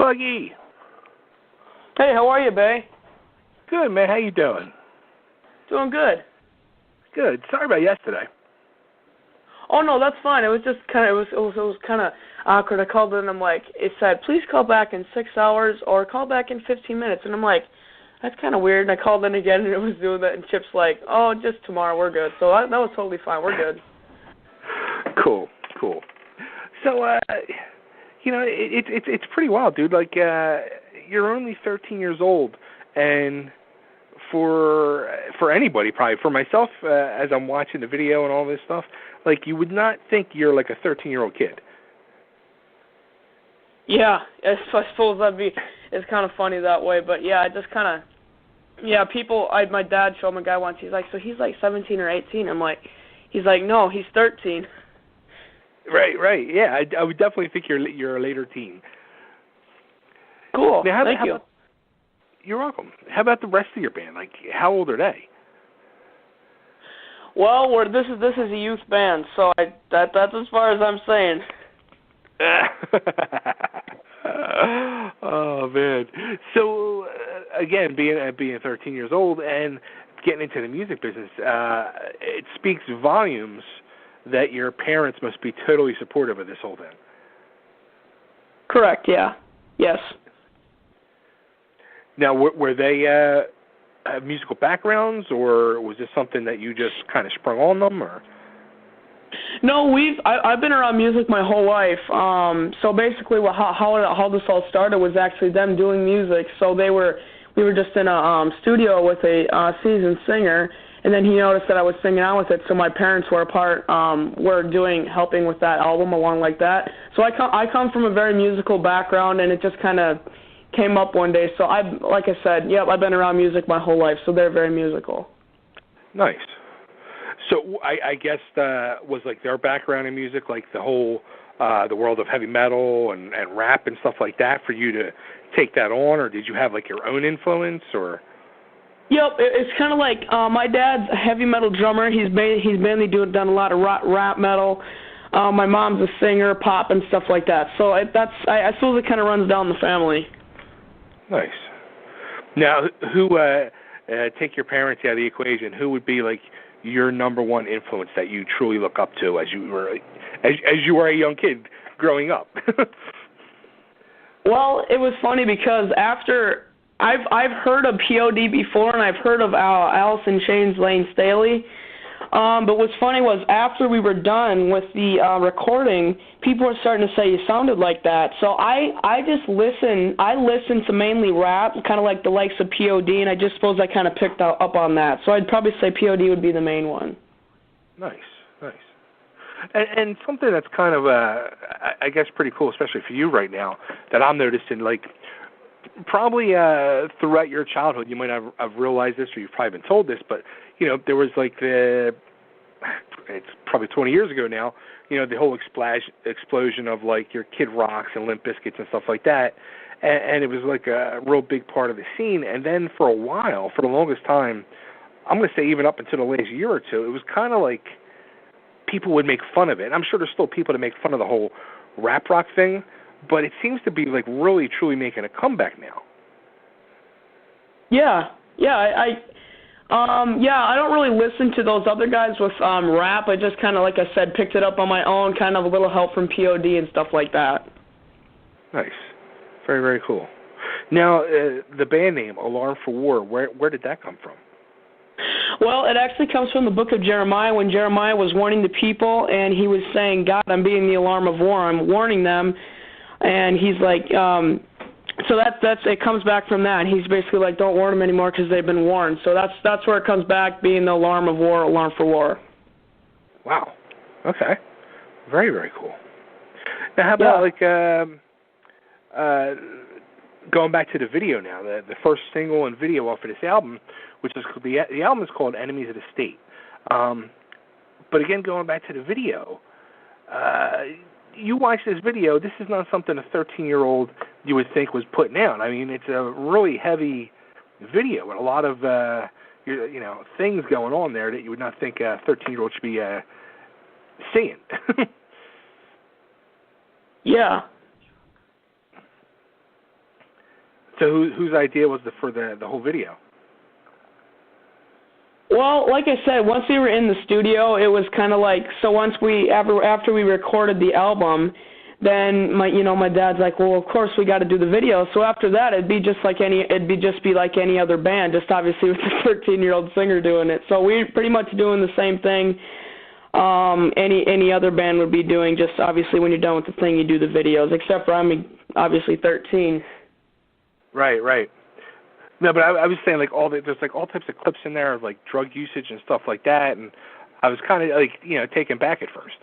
Buggy. Hey, how are you, Bay? Good, man. How you doing? Doing good. Good. Sorry about yesterday. Oh no, that's fine. It was just kind of it was kind of awkward. I called in and I'm like, it said please call back in 6 hours or call back in 15 minutes, and I'm like, that's kind of weird. And I called in again and it was doing that, and Chip's like, oh, just tomorrow, we're good. So that was totally fine. We're good. Cool. So, it's pretty wild, dude. Like, you're only 13 years old, and for anybody, probably for myself, as I'm watching the video and all this stuff, like you would not think you're like a 13-year-old kid. Yeah, I suppose it's kind of funny that way, but yeah, I just kind of, people. My dad showed me a guy once. He's like, so he's like 17 or 18. I'm like, he's like, no, he's 13. Right. Yeah, I would definitely think you're a later teen. Cool. Now, Thank you. You're welcome. How about the rest of your band? Like, how old are they? Well, this is a youth band, so that's as far as I'm saying. Oh man! So again, being 13 years old and getting into the music business, it speaks volumes that your parents must be totally supportive of this whole thing. Correct. Yeah. Yes. Now, were they have musical backgrounds, or was this something that you just kind of sprung on them, or? No, I've been around music my whole life. So basically, how this all started was actually them doing music. So we were just in a studio with a seasoned singer, and then he noticed that I was singing on with it. So my parents were helping with that album along like that. So I come from a very musical background, and it just kind of came up one day. So like I said, I've been around music my whole life. So they're very musical. Nice. So I guess was like their background in music, like the whole the world of heavy metal and rap and stuff like that, for you to take that on, or did you have like your own influence, or? Yep, it's kind of like my dad's a heavy metal drummer. He's mainly done a lot of rap metal. My mom's a singer, pop and stuff like that. So I suppose it kind of runs down the family. Nice. Now, who take your parents out of the equation? Who would be like your number one influence that you truly look up to as you were a young kid growing up? Well, it was funny because after I've heard of POD before, and I've heard of Alice in Chains' Lane Staley. But what's funny was after we were done with the recording, people were starting to say you sounded like that. So I just listened. I listened to mainly rap, kind of like the likes of POD, and I just suppose I kind of picked up on that. So I'd probably say POD would be the main one. Nice. And something that's kind of, I guess, pretty cool, especially for you right now, that I'm noticing, like, probably throughout your childhood, you might have realized this, or you've probably been told this, but, there was like it's probably 20 years ago now, the whole explosion of like your Kid Rocks and Limp Bizkits and stuff like that, and it was like a real big part of the scene. And then for a while, for the longest time, I'm going to say even up until the last year or two, it was kind of like people would make fun of it. And I'm sure there's still people that make fun of the whole rap rock thing, but it seems to be like really truly making a comeback now. I don't really listen to those other guys with rap. I just kind of, like I said, picked it up on my own, kind of a little help from POD and stuff like that. Nice. Very, very cool. Now, the band name, Alarm for War, where did that come from? Well, it actually comes from the book of Jeremiah, when Jeremiah was warning the people, and he was saying, God, I'm being the alarm of war. I'm warning them. And he's like, so that's it comes back from that. And he's basically like, don't warn them anymore because they've been warned. So that's where it comes back, being the alarm of war, alarm for war. Wow. Okay. Very, very cool. Now, how about going back to the video now, the first single and video off of this album, which is the album is called Enemies of the State. But again, going back to the video, you watch this video, this is not something a 13-year-old you would think was putting out. I mean, it's a really heavy video with a lot of things going on there that you would not think a 13-year-old should be seeing. Yeah. So whose idea was for the whole video? Well, like I said, once we were in the studio, it was kind of like, so once after we recorded the album, then my dad's like, well, of course we got to do the video. So after that, it'd be just like any other band, just obviously with the 13-year-old singer doing it. So we're pretty much doing the same thing any other band would be doing. Just obviously when you're done with the thing, you do the videos. Except for I'm obviously 13. Right. No, but I was saying there's like all types of clips in there of like drug usage and stuff like that, and I was kind of like taken back at first.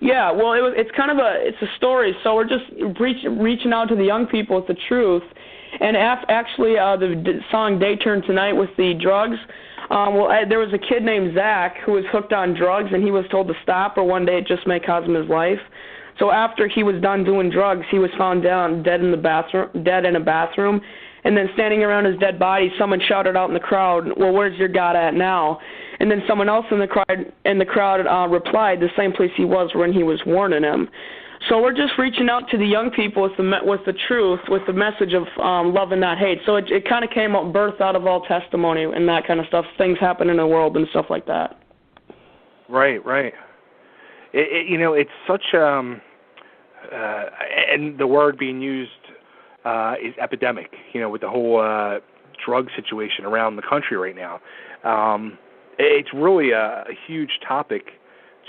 Yeah, well, it's kind of a story. So we're just reaching out to the young people with the truth. And actually, the song "Day Turn Tonight" with the drugs. There was a kid named Zach who was hooked on drugs, and he was told to stop, or one day it just may cost him his life. So after he was done doing drugs, he was found down dead in a bathroom. And then standing around his dead body, someone shouted out in the crowd, "Well, where's your God at now?" And then someone else in the crowd replied, "The same place he was when he was warning him." So we're just reaching out to the young people with the truth, with the message of love and not hate. So it kind of came up, birthed out of all testimony and that kind of stuff, things happen in the world and stuff like that. Right. It's such and the word being used is epidemic. With the whole drug situation around the country right now, it's really a huge topic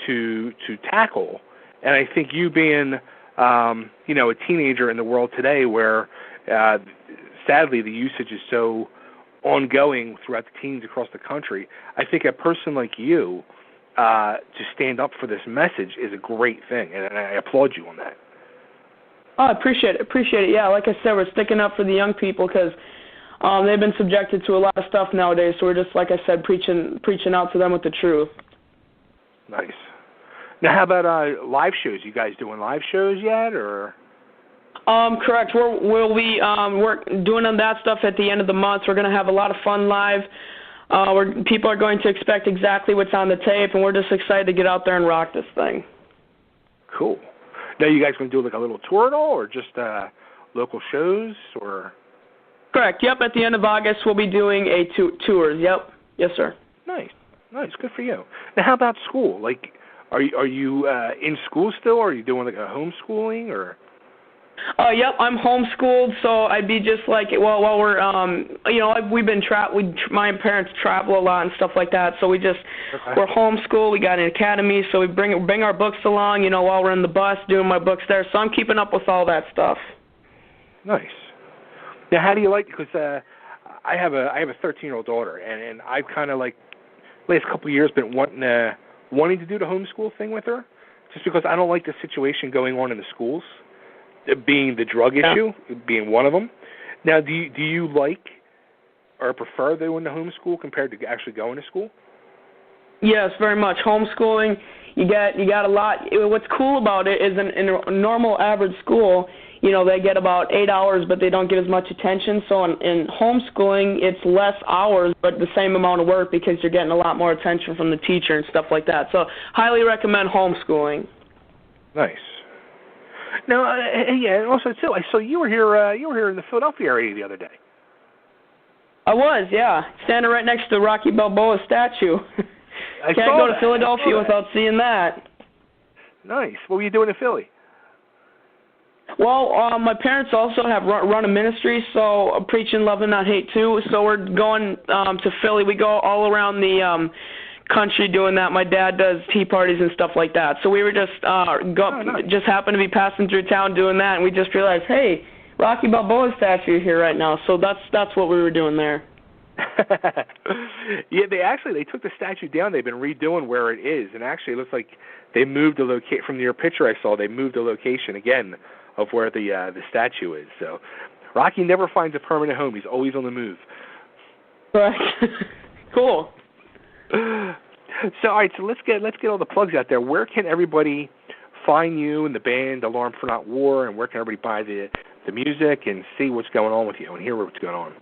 to tackle. And I think you being, a teenager in the world today where, sadly, the usage is so ongoing throughout the teens across the country, I think a person like you to stand up for this message is a great thing, and I applaud you on that. Oh, I appreciate it. Yeah, like I said, we're sticking up for the young people because they've been subjected to a lot of stuff nowadays, so we're just, like I said, preaching out to them with the truth. Nice. Now, how about live shows? You guys doing live shows yet, or? Correct. We'll be doing that stuff at the end of the month. We're going to have a lot of fun live. People are going to expect exactly what's on the tape, and we're just excited to get out there and rock this thing. Cool. Now, you guys going to do like a little tour at all, or just local shows, or? Correct. Yep. At the end of August, we'll be doing a tour. Yep. Yes, sir. Nice. Good for you. Now, how about school? Like, are you in school still, or are you doing like a homeschooling, or? Yep, I'm homeschooled, so I'd be just like, while we're, we've been my parents travel a lot and stuff like that, so we're homeschooled. We got an academy, so we bring our books along, while we're in the bus doing my books there. So I'm keeping up with all that stuff. Nice. Now, how do you like? Because I have a 13-year-old daughter, and I've kind of like last couple of years been wanting to do the homeschool thing with her, just because I don't like the situation going on in the schools, being the drug issue, being one of them. Now, do you like or prefer doing the homeschool compared to actually going to school? Yes, very much. Homeschooling, you got a lot. What's cool about it is in a normal average school, they get about 8 hours, but they don't get as much attention. So in homeschooling, it's less hours, but the same amount of work because you're getting a lot more attention from the teacher and stuff like that. So highly recommend homeschooling. Nice. Now, and also too, I saw you were here. You were here in the Philadelphia area the other day. I was, yeah, standing right next to the Rocky Balboa statue. Can't go to Philadelphia without seeing that. Nice. What were you doing in Philly? Well, my parents also have run a ministry, so preaching love and not hate too. So we're going to Philly. We go all around the country doing that. My dad does tea parties and stuff like that. So we were just just happened to be passing through town doing that, and we just realized, hey, Rocky Balboa statue here right now. So that's what we were doing there. Yeah, they took the statue down. They've been redoing where it is, and actually it looks like they moved the location from your picture I saw. They moved the location again of where the statue is. So Rocky never finds a permanent home. He's always on the move. Right. Cool. So all right, so let's get all the plugs out there. Where can everybody find you and the band Alarm for Not War, and where can everybody buy the music and see what's going on with you and hear what's going on?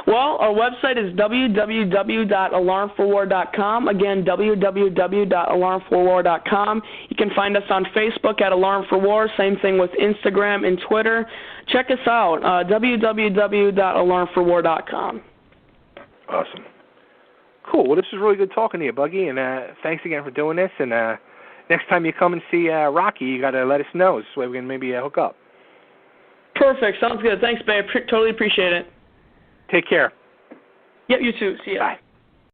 Well, our website is www.alarmforwar.com. Again, www.alarmforwar.com. You can find us on Facebook at Alarm for War. Same thing with Instagram and Twitter. Check us out, www.alarmforwar.com. Awesome. Cool. Well, this was really good talking to you, Buggy, and thanks again for doing this. And next time you come and see Rocky, you got to let us know. This way we can maybe hook up. Perfect. Sounds good. Thanks, babe. Totally appreciate it. Take care. Yep, you too. See ya. Bye.